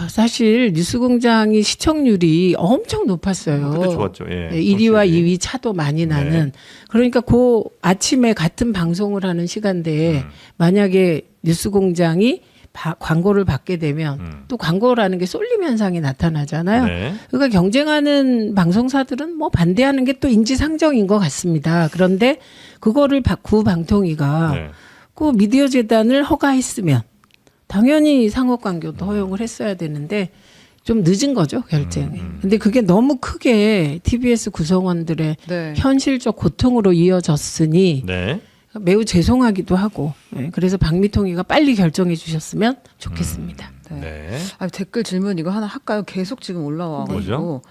사실 뉴스공장이 시청률이 엄청 높았어요. 그때 좋았죠. 예. 네, 1위와 청취율이. 2위 차도 많이 나는. 네. 그러니까 그 아침에 같은 방송을 하는 시간대에 만약에 뉴스공장이 광고를 받게 되면 또 광고라는 게 쏠림 현상이 나타나잖아요. 네. 그러니까 경쟁하는 방송사들은 뭐 반대하는 게 또 인지상정인 것 같습니다. 그런데 그거를 구방통위가 네. 그 미디어 재단을 허가했으면 당연히 상업 광고도 허용을 했어야 되는데 좀 늦은 거죠, 결정이. 근데 그게 너무 크게 TBS 구성원들의 네. 현실적 고통으로 이어졌으니 네. 매우 죄송하기도 하고 네, 그래서 방미통위가 빨리 결정해 주셨으면 좋겠습니다. 네. 네. 아, 댓글 질문 이거 하나 할까요? 계속 지금 올라와가지고. 뭐죠?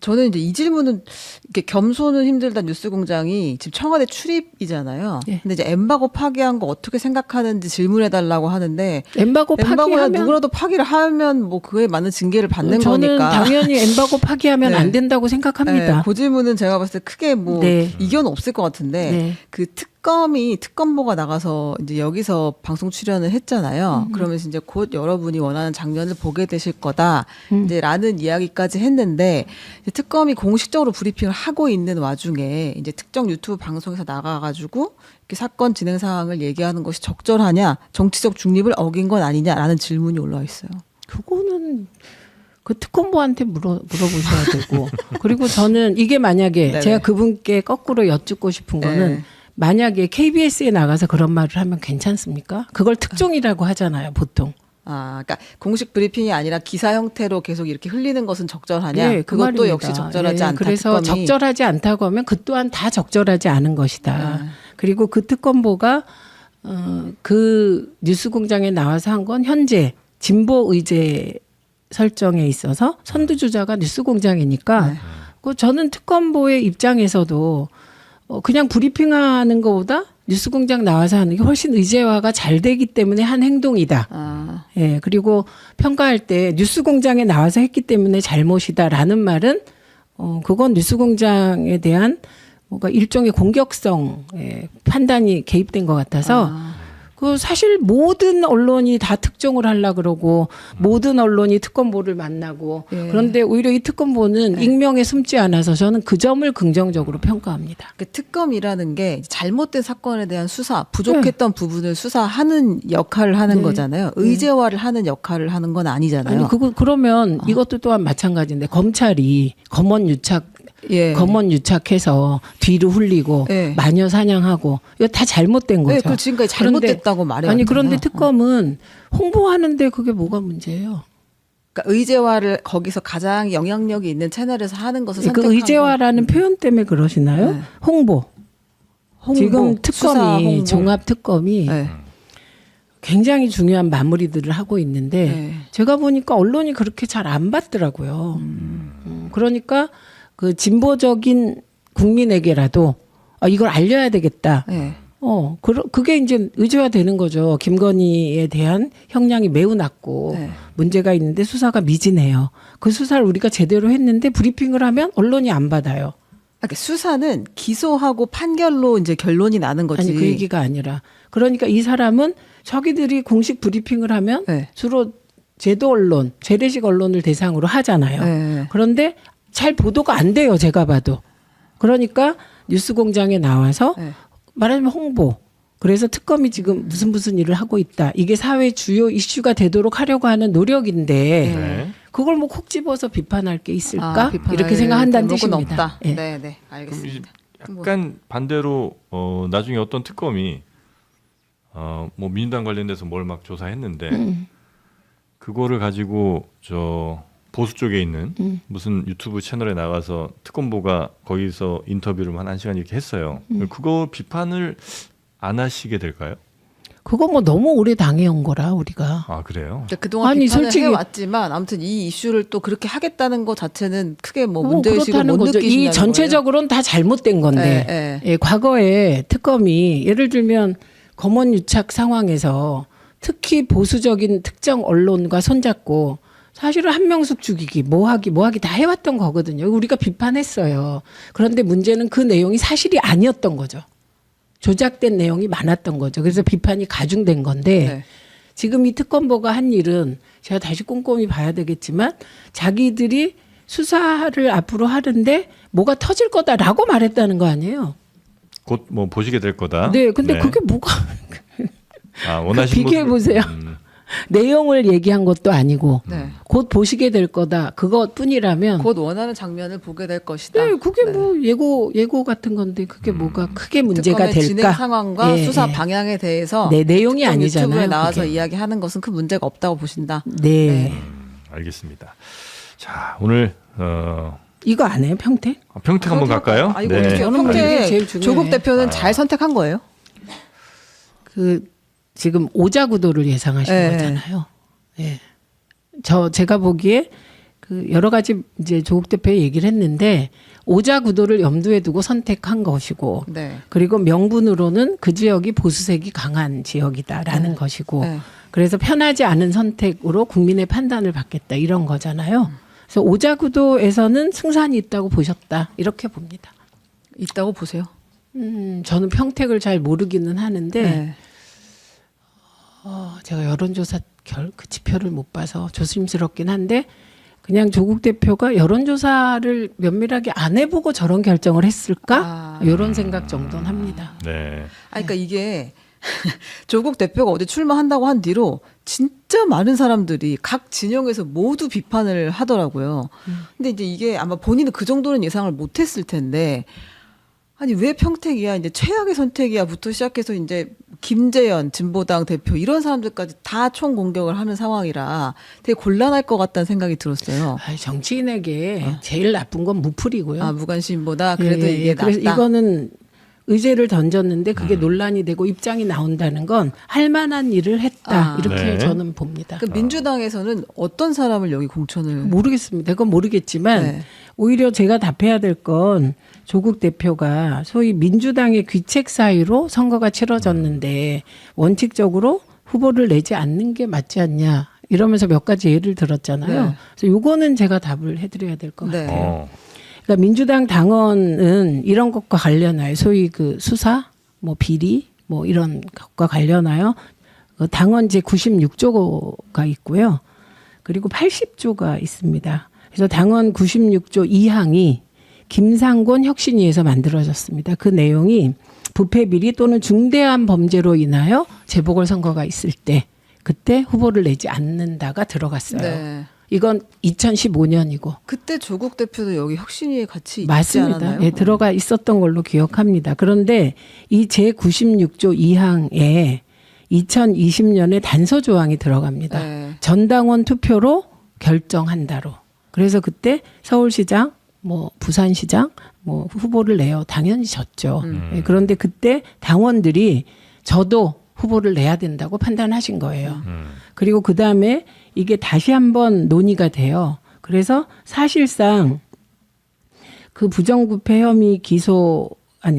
저는 이제 이 질문은 이렇게 겸손은 힘들다 뉴스공장이 지금 청와대 출입이잖아요. 예. 근데 이제 엠바고 파기한 거 어떻게 생각하는지 질문해달라고 하는데 엠바고 엠바고야 파기하면 누구라도 파기를 하면 뭐 그에 맞는 징계를 받는 저는 거니까. 당연히 엠바고 파기하면 네. 안 된다고 생각합니다. 네, 그 질문은 제가 봤을 때 크게 뭐 네. 이견 없을 것 같은데 네. 그 특검보가 나가서 이제 여기서 방송 출연을 했잖아요. 그러면서 이제 곧 여러분이 원하는 장면을 보게 되실 거다. 이제 라는 이야기까지 했는데 이제 특검이 공식적으로 브리핑을 하고 있는 와중에 이제 특정 유튜브 방송에서 나가가지고 이렇게 사건 진행 사항을 얘기하는 것이 적절하냐, 정치적 중립을 어긴 건 아니냐라는 질문이 올라와 있어요. 그거는 그 특검보한테 물어보셔야 되고 그리고 저는 이게 만약에 네네. 제가 그분께 거꾸로 여쭙고 싶은 거는 네. 만약에 KBS에 나가서 그런 말을 하면 괜찮습니까? 그걸 특종이라고 하잖아요, 보통. 그러니까 공식 브리핑이 아니라 기사 형태로 계속 이렇게 흘리는 것은 적절하냐? 네, 그 그것도 말입니다. 역시 적절하지 않다. 그래서 특검이. 적절하지 않다고 하면 그 또한 다 적절하지 않은 것이다. 네. 그리고 그 특검보가 그 뉴스공장에 나와서 한 건 현재 진보 의제 설정에 있어서 선두주자가 뉴스공장이니까 네. 그 저는 특검보의 입장에서도 그냥 브리핑하는 것보다 뉴스공장 나와서 하는 게 훨씬 의제화가 잘 되기 때문에 한 행동이다. 예, 그리고 평가할 때 뉴스공장에 나와서 했기 때문에 잘못이다라는 말은 그건 뉴스공장에 대한 뭔가 일종의 공격성 판단이 개입된 것 같아서 그 사실 모든 언론이 다 특종을 하려 그러고 모든 언론이 특검보를 만나고 예. 그런데 오히려 이 특검보는 익명에 숨지 않아서 저는 그 점을 긍정적으로 평가합니다. 그 특검이라는 게 잘못된 사건에 대한 수사, 부족했던 부분을 수사하는 역할을 하는 네. 거잖아요. 의제화를 하는 역할을 하는 건 아니잖아요. 아니 그러면 이것도 또한 마찬가지인데 검찰이 검언 유착해서 뒤로 흘리고 예. 마녀 사냥하고 이거 다 잘못된 거죠. 네, 그 지금까지 잘못됐다고 말해요. 아니 그런데 특검은 홍보하는데 그게 뭐가 문제예요? 그러니까 의제화를 거기서 가장 영향력이 있는 채널에서 하는 것을 선택한 그 의제화라는 표현 때문에 그러시나요? 네. 홍보. 지금 수사 특검이 홍보. 종합 특검이 네. 굉장히 중요한 마무리들을 하고 있는데 네. 제가 보니까 언론이 그렇게 잘 안 받더라고요. 그러니까 그 진보적인 국민에게라도 이걸 알려야 되겠다. 네. 그게 이제 의제화되는 거죠. 김건희에 대한 형량이 매우 낮고 네. 문제가 있는데 수사가 미진해요. 그 수사를 우리가 제대로 했는데 브리핑을 하면 언론이 안 받아요. 그러니까 수사는 기소하고 판결로 이제 결론이 나는 거지. 아니 그 얘기가 아니라 그러니까 이 사람은 자기들이 공식 브리핑을 하면 네. 주로 제도 언론, 재래식 언론을 대상으로 하잖아요. 네. 그런데 잘 보도가 안 돼요. 제가 봐도. 그러니까 뉴스공장에 나와서 네. 말하자면 홍보. 그래서 특검이 지금 무슨 일을 하고 있다. 이게 사회 주요 이슈가 되도록 하려고 하는 노력인데 네. 그걸 뭐 콕 집어서 비판할 게 있을까? 비판할 이렇게 생각한다는 대목은 뜻입니다. 없다. 예. 네, 그럼 알겠습니다. 약간 반대로 나중에 어떤 특검이 뭐 민주당 관련돼서 뭘 막 조사했는데 그거를 가지고 저 보수 쪽에 있는 무슨 유튜브 채널에 나가서 특검보가 거기서 인터뷰를 한 1시간 이렇게 했어요. 그거 비판을 안 하시게 될까요? 그거 뭐 너무 오래 당해온 거라 우리가. 아 그래요? 그동안 아니, 비판을 솔직히- 해왔지만 아무튼 이 이슈를 또 그렇게 하겠다는 것 자체는 크게 뭐 뭐 문제의식을 그렇다는 못 거죠. 느끼신다는 이 전체적으로는 다 잘못된 건데 네, 예, 과거에 특검이 예를 들면 검언 유착 상황에서 특히 보수적인 특정 언론과 손잡고 사실은 한명숙 죽이기 뭐하기 다 해왔던 거거든요. 우리가 비판했어요. 그런데 문제는 그 내용이 사실이 아니었던 거죠. 조작된 내용이 많았던 거죠. 그래서 비판이 가중된 건데 네. 지금 이 특검보가 한 일은 제가 다시 꼼꼼히 봐야 되겠지만 자기들이 수사를 앞으로 하는데 뭐가 터질 거다라고 말했다는 거 아니에요. 곧 뭐 보시게 될 거다. 네, 근데 그게 뭐가 원하시는 비교해 모습을- 보세요. 내용을 얘기한 것도 아니고 네. 곧 보시게 될 거다 그것뿐이라면 곧 원하는 장면을 보게 될 것이다. 네, 그게 네. 뭐 예고 같은 건데 그게 뭐가 크게 문제가 특검의 될까? 진행 상황과 예, 수사 예. 방향에 대해서 네, 내용이 특정 아니잖아요. 유튜브에 나와서 그게. 이야기하는 것은 큰 문제가 없다고 보신다. 네. 알겠습니다. 자 오늘 이거 안 해요 평택? 평택 한번 갈까요? 아, 이거 어떻게 해요? 저는 이게 평택 제일 중요해. 조국 대표는 잘 선택한 거예요. 그 지금 오자 구도를 예상하신 네. 거잖아요. 예. 제가 보기에 그 여러 가지 이제 조국 대표 얘기를 했는데 오자 구도를 염두에 두고 선택한 것이고 네. 그리고 명분으로는 그 지역이 보수색이 강한 지역이다라는 것이고 네. 그래서 편하지 않은 선택으로 국민의 판단을 받겠다 이런 거잖아요. 그래서 오자 구도에서는 승산이 있다고 보셨다 이렇게 봅니다. 있다고 보세요. 저는 평택을 잘 모르기는 하는데 네. 제가 여론조사 그 지표를 못 봐서 조심스럽긴 한데 그냥 조국 대표가 여론조사를 면밀하게 안 해보고 저런 결정을 했을까? 이런 생각 정도는 합니다. 네. 그러니까 이게 조국 대표가 어디 출마한다고 한 뒤로 진짜 많은 사람들이 각 진영에서 모두 비판을 하더라고요. 근데 이제 이게 아마 본인은 그 정도는 예상을 못했을 텐데 아니 왜 평택이야 이제 최악의 선택이야부터 시작해서 이제 김재현 진보당 대표 이런 사람들까지 다 총 공격을 하는 상황이라 되게 곤란할 것 같다는 생각이 들었어요. 정치인에게 제일 나쁜 건 무풀이고요. 아, 무관심보다 그래도 예, 이게 그래서 낫다. 이거는 의제를 던졌는데 그게 논란이 되고 입장이 나온다는 건 할 만한 일을 했다. 아. 이렇게 네. 저는 봅니다. 그 민주당에서는 어떤 사람을 여기 공천을 모르겠습니다. 그건 모르겠지만 네. 오히려 제가 답해야 될 건 조국 대표가 소위 민주당의 귀책 사유로 선거가 치러졌는데 원칙적으로 후보를 내지 않는 게 맞지 않냐 이러면서 몇 가지 예를 들었잖아요. 네. 그래서 요거는 제가 답을 해드려야 될 것 네. 같아요. 그러니까 민주당 당원은 이런 것과 관련하여 소위 그 수사, 뭐 비리, 뭐 이런 것과 관련하여 당원제 96조가 있고요. 그리고 80조가 있습니다. 그래서 당원 96조 2항이 김상곤 혁신위에서 만들어졌습니다. 그 내용이 부패 비리 또는 중대한 범죄로 인하여 재보궐선거가 있을 때 그때 후보를 내지 않는다가 들어갔어요. 네. 이건 2015년이고 그때 조국 대표도 여기 혁신위에 같이 있지 맞습니다. 않았나요? 예, 들어가 있었던 걸로 기억합니다. 그런데 이 제96조 2항에 2020년에 단서 조항이 들어갑니다. 네. 전당원 투표로 결정한다로. 그래서 그때 서울시장, 뭐 부산시장, 뭐 후보를 내요. 당연히 졌죠. 예, 그런데 그때 당원들이 저도 후보를 내야 된다고 판단하신 거예요. 그리고 그 다음에 이게 다시 한번 논의가 돼요. 그래서 사실상 그 부정부패 혐의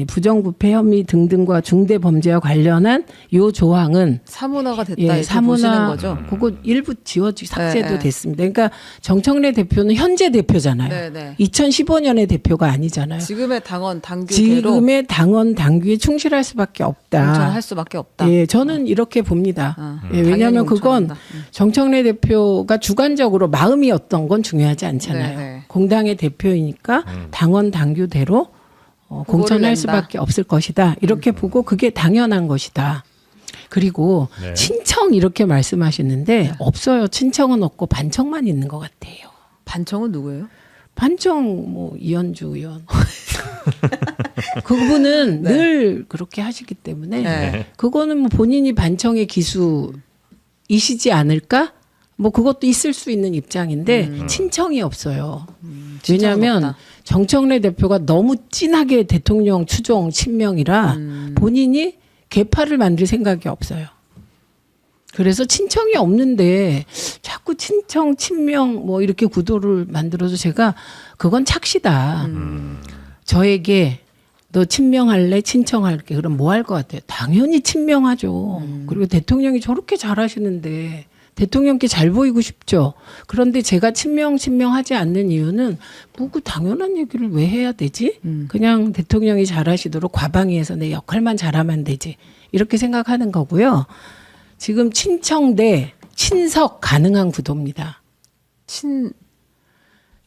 부정부패 혐의 등등과 중대 범죄와 관련한 요 조항은 사문화가 됐다 예, 이렇게 보시는 거죠. 그거 일부 삭제도 네, 네. 됐습니다. 그러니까 정청래 대표는 현재 대표잖아요. 네, 네. 2015년의 대표가 아니잖아요. 지금의 당원 당규대로 지금의 당원 당규에 충실할 수밖에 없다. 공천할 수밖에 없다. 예, 저는 이렇게 봅니다. 예, 당연히 왜냐하면 그건 공천한다. 정청래 대표가 주관적으로 마음이 어떤 건 중요하지 않잖아요. 네, 네. 공당의 대표이니까 당원 당규대로 공천할 낸다. 수밖에 없을 것이다. 이렇게 보고 그게 당연한 것이다. 그리고 네. 친청 이렇게 말씀하시는데 없어요. 친청은 없고 반청만 있는 것 같아요. 반청은 누구예요? 반청 뭐 이현주 의원 그분은 네. 늘 그렇게 하시기 때문에 네. 그거는 뭐 본인이 반청의 기수이시지 않을까? 뭐 그것도 있을 수 있는 입장인데 친청이 없어요. 친청은 왜냐하면 없다. 정청래 대표가 너무 진하게 대통령 추종 친명이라 본인이 개파를 만들 생각이 없어요. 그래서 친청이 없는데 자꾸 친청, 친명 뭐 이렇게 구도를 만들어서 제가 그건 착시다. 저에게 너 친명할래? 친청할게. 그럼 뭐 할 것 같아요? 당연히 친명하죠. 그리고 대통령이 저렇게 잘하시는데 대통령께 잘 보이고 싶죠. 그런데 제가 친명하지 않는 이유는 뭐 그 당연한 얘기를 왜 해야 되지? 그냥 대통령이 잘하시도록 과방위에서 내 역할만 잘하면 되지. 이렇게 생각하는 거고요. 지금 친청 대 친석 가능한 구도입니다.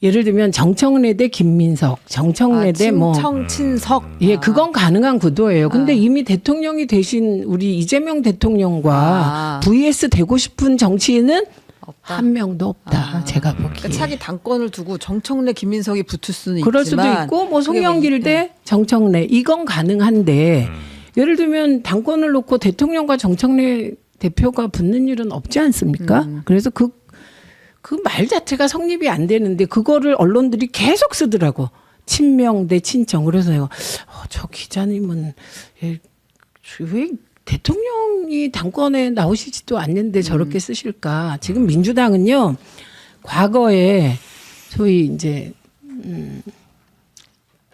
예를 들면 정청래 대 김민석, 정청래 대 뭐 친청 친석. 예, 그건 가능한 구도예요. 근데 이미 대통령이 되신 우리 이재명 대통령과 vs 되고 싶은 정치인은 없다. 한 명도 없다. 제가 보기에. 그러니까 차기 당권을 두고 정청래 김민석이 붙을 수는 그럴 있지만 수도 있고 뭐 그게 송영길 대 정청래 이건 가능한데 예를 들면 당권을 놓고 대통령과 정청래 대표가 붙는 일은 없지 않습니까? 그래서 그 말 자체가 성립이 안 되는데 그거를 언론들이 계속 쓰더라고. 친명 대 친청. 그래서 내가 저 기자님은 왜 대통령이 당권에 나오시지도 않는데 저렇게 쓰실까? 지금 민주당은요. 과거에 소위 이제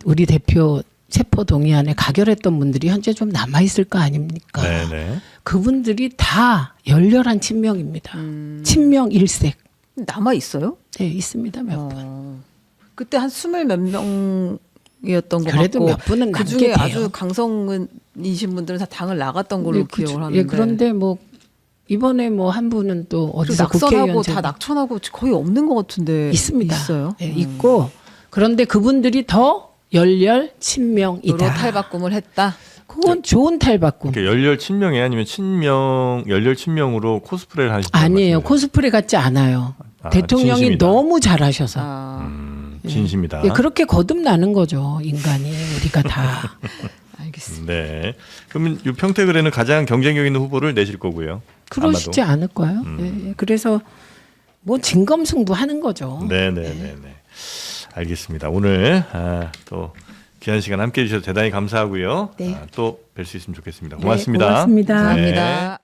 우리 대표 체포 동의안에 가결했던 분들이 현재 좀 남아 있을 거 아닙니까? 네네. 그분들이 다 열렬한 친명입니다. 친명 일색. 남아 있어요? 네, 있습니다. 몇 분. 그때 한 20몇 명이었던 것 그래도 같고 몇 분은 그 남게 중에 돼요. 아주 강성이신 분들은 다 당을 나갔던 걸로 기억을 하는데 예, 그런데 뭐 이번에 뭐 한 분은 또 어디서 낙선하고 국회의원 다 낙천하고 거의 없는 것 같은데 있습니다. 있어요? 예, 있고 그런데 그분들이 더 열렬 친명이다. 도로 탈바꿈을 했다. 그건 좋은 탈바꿈. 그러니까 열렬 친명이 아니면 열렬 친명으로 코스프레를 하시는 아니에요. 코스프레 같지 않아요. 대통령이 진심이다. 너무 잘하셔서. 아, 진심이다. 예, 그렇게 거듭나는 거죠. 인간이 우리가 다. 알겠습니다. 하겠습니다. 네. 그러면 이 평택을에는 가장 경쟁력 있는 후보를 내실 거고요. 그러시지 않을까요? 네. 그래서 뭐 진검승부하는 거죠. 네네네네. 알겠습니다. 오늘 또 귀한 시간 함께해 주셔서 대단히 감사하고요. 네. 또 뵐 수 있으면 좋겠습니다. 네, 고맙습니다. 고맙습니다. 네. 감사합니다.